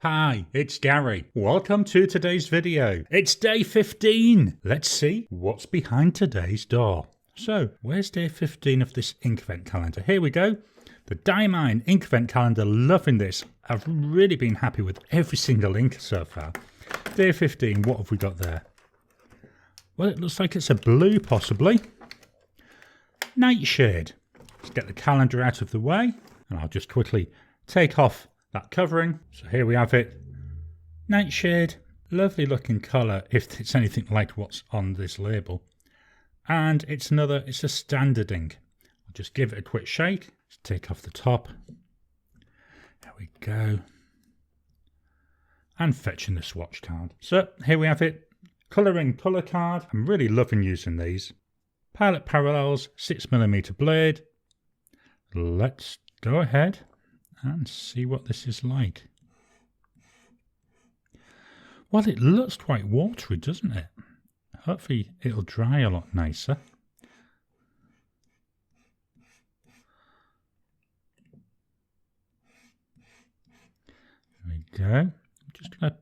Hi, it's Gary. Welcome to today's video. It's day 15. Let's see what's behind today's door. So, where's day 15 of this Inkvent calendar? Here we go. The Diamine Inkvent calendar, loving this. I've really been happy with every single ink so far. Day 15, what have we got there? Well, it looks like it's a blue, possibly. Nightshade. Let's get the calendar out of the way, and I'll just quickly take off that covering. So here we have it. Nightshade. Lovely looking colour, if it's anything like what's on this label. And it's a standard ink. I'll just give it a quick shake. Let's take off the top. There we go. And fetching the swatch card. So here we have it. Colouring colour card. I'm really loving using these. Pilot Parallels 6mm blade. Let's go ahead and see what this is like. Well, it looks quite watery, doesn't it? Hopefully it'll dry a lot nicer. There we go. I'm just going to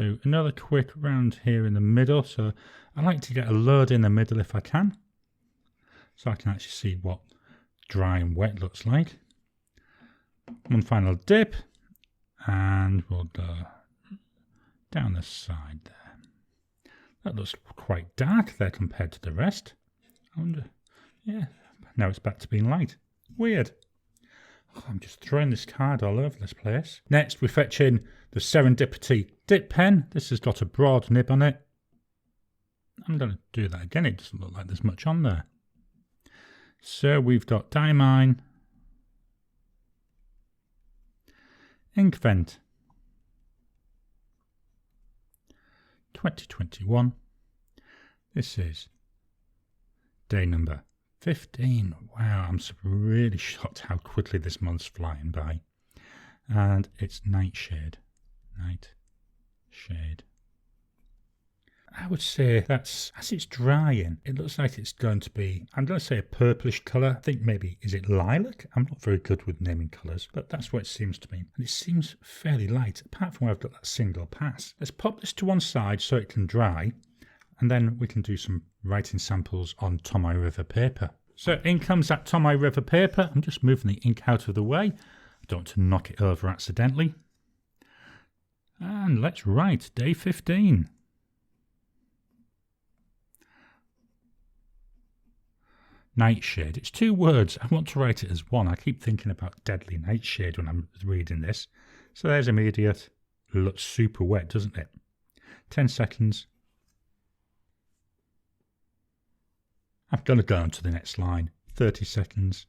do another quick round here in the middle. So I like to get a load in the middle if I can, so I can actually see what dry and wet looks like. One final dip, and we'll go down the side there. That looks quite dark there compared to the rest. I wonder, yeah, now it's back to being light. Weird. Oh, I'm just throwing this card all over this place. Next, we fetch in the Serendipity dip pen. This has got a broad nib on it. I'm going to do that again. It doesn't look like there's much on there. So we've got Diamine Inkvent 2021. This is day number 15. Wow, I'm really shocked how quickly this month's flying by. And it's Nightshade. Nightshade. I would say that's, as it's drying, it looks like it's going to be, I'm going to say a purplish colour. I think maybe, is it lilac? I'm not very good with naming colours, but that's what it seems to me. And it seems fairly light, apart from where I've got that single pass. Let's pop this to one side so it can dry, and then we can do some writing samples on Tomoe River paper. So in comes that Tomoe River paper. I'm just moving the ink out of the way. I don't want to knock it over accidentally. And let's write day 15. Nightshade. It's two words. I want to write it as one. I keep thinking about deadly nightshade when I'm reading this. So there's immediate. It looks super wet, doesn't it? 10 seconds. I'm going to go on to the next line. 30 seconds.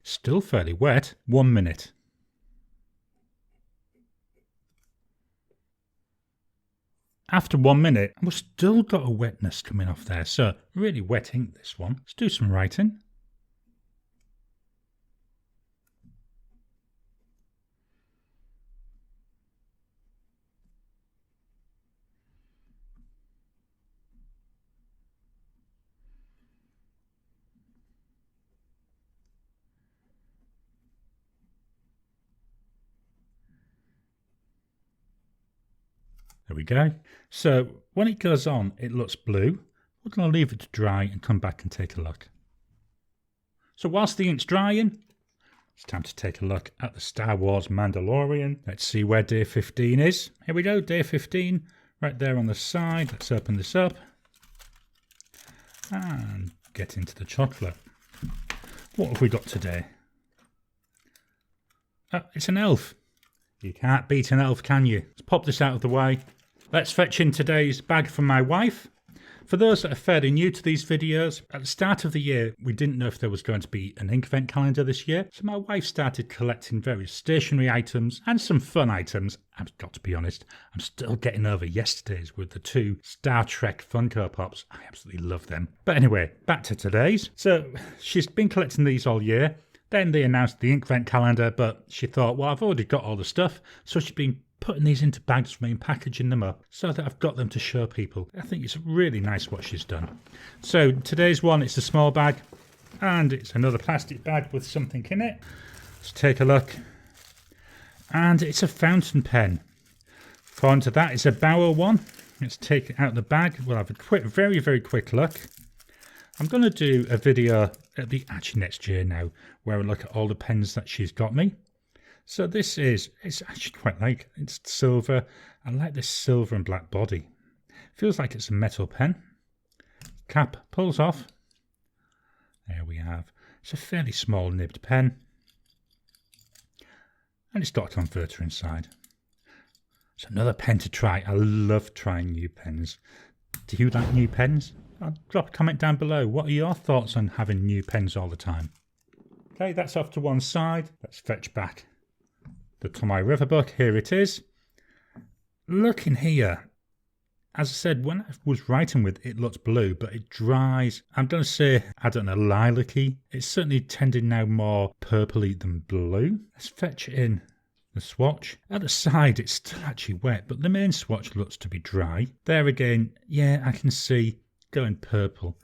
Still fairly wet. 1 minute. After 1 minute, we've still got a wetness coming off there, so really wet ink this one. Let's do some writing. There we go. So when it goes on, it looks blue. We're going to leave it to dry and come back and take a look. So whilst the ink's drying, it's time to take a look at the Star Wars Mandalorian. Let's see where day 15 is. Here we go, day 15, right there on the side. Let's open this up and get into the chocolate. What have we got today? Oh, it's an elf. You can't beat an elf, can you? Let's pop this out of the way. Let's fetch in today's bag from my wife. For those that are fairly new to these videos, at the start of the year, we didn't know if there was going to be an Inkvent calendar this year. So my wife started collecting various stationery items and some fun items. I've got to be honest, I'm still getting over yesterday's with the 2 Star Trek Funko Pops. I absolutely love them. But anyway, back to today's. So she's been collecting these all year. Then they announced the Inkvent calendar, but she thought, well, I've already got all the stuff. So she's been putting these into bags for me and packaging them up so that I've got them to show people. I think it's really nice what she's done. So today's one, it's a small bag, and it's another plastic bag with something in it. Let's take a look. And it's a fountain pen. Far into that, it's a Bauer one. Let's take it out of the bag. We'll have a quick, very, very quick look. I'm going to do a video actually next year now, where I look at all the pens that she's got me. So this is, it's actually quite like, it's silver. I like this silver and black body. Feels like it's a metal pen. Cap pulls off. There we have. It's a fairly small nibbed pen. And it's got a converter inside. It's another pen to try. I love trying new pens. Do you like new pens? Drop a comment down below. What are your thoughts on having new pens all the time? Okay, that's off to one side. Let's fetch back the Tomoe River book. Here it is. Look in here. As I said, when I was writing with it looks blue, but it dries. I'm going to say, I don't know, lilac-y. It's certainly tending now more purpley than blue. Let's fetch in the swatch. At the side, it's still actually wet, but the main swatch looks to be dry. There again, yeah, I can see going purple.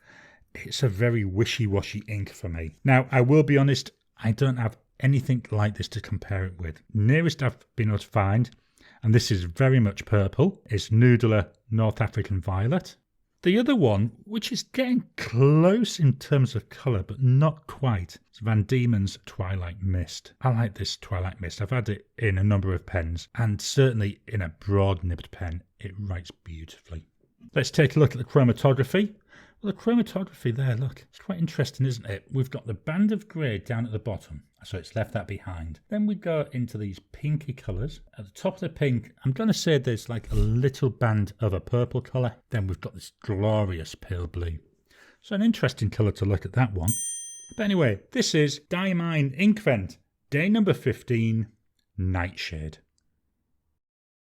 It's a very wishy-washy ink for me. Now, I will be honest, I don't have anything like this to compare it with. Nearest I've been able to find, and this is very much purple, is Noodler North African Violet. The other one, which is getting close in terms of colour, but not quite, is Van Diemen's Twilight Mist. I like this Twilight Mist. I've had it in a number of pens, and certainly in a broad nibbed pen, it writes beautifully. Let's take a look at the chromatography. Well, the chromatography there, look, it's quite interesting, isn't it? We've got the band of grey down at the bottom, so it's left that behind. Then we go into these pinky colours. At the top of the pink, I'm going to say there's like a little band of a purple colour. Then we've got this glorious pale blue. So an interesting colour to look at that one. But anyway, this is Diamine Inkvent, day number 15, Nightshade.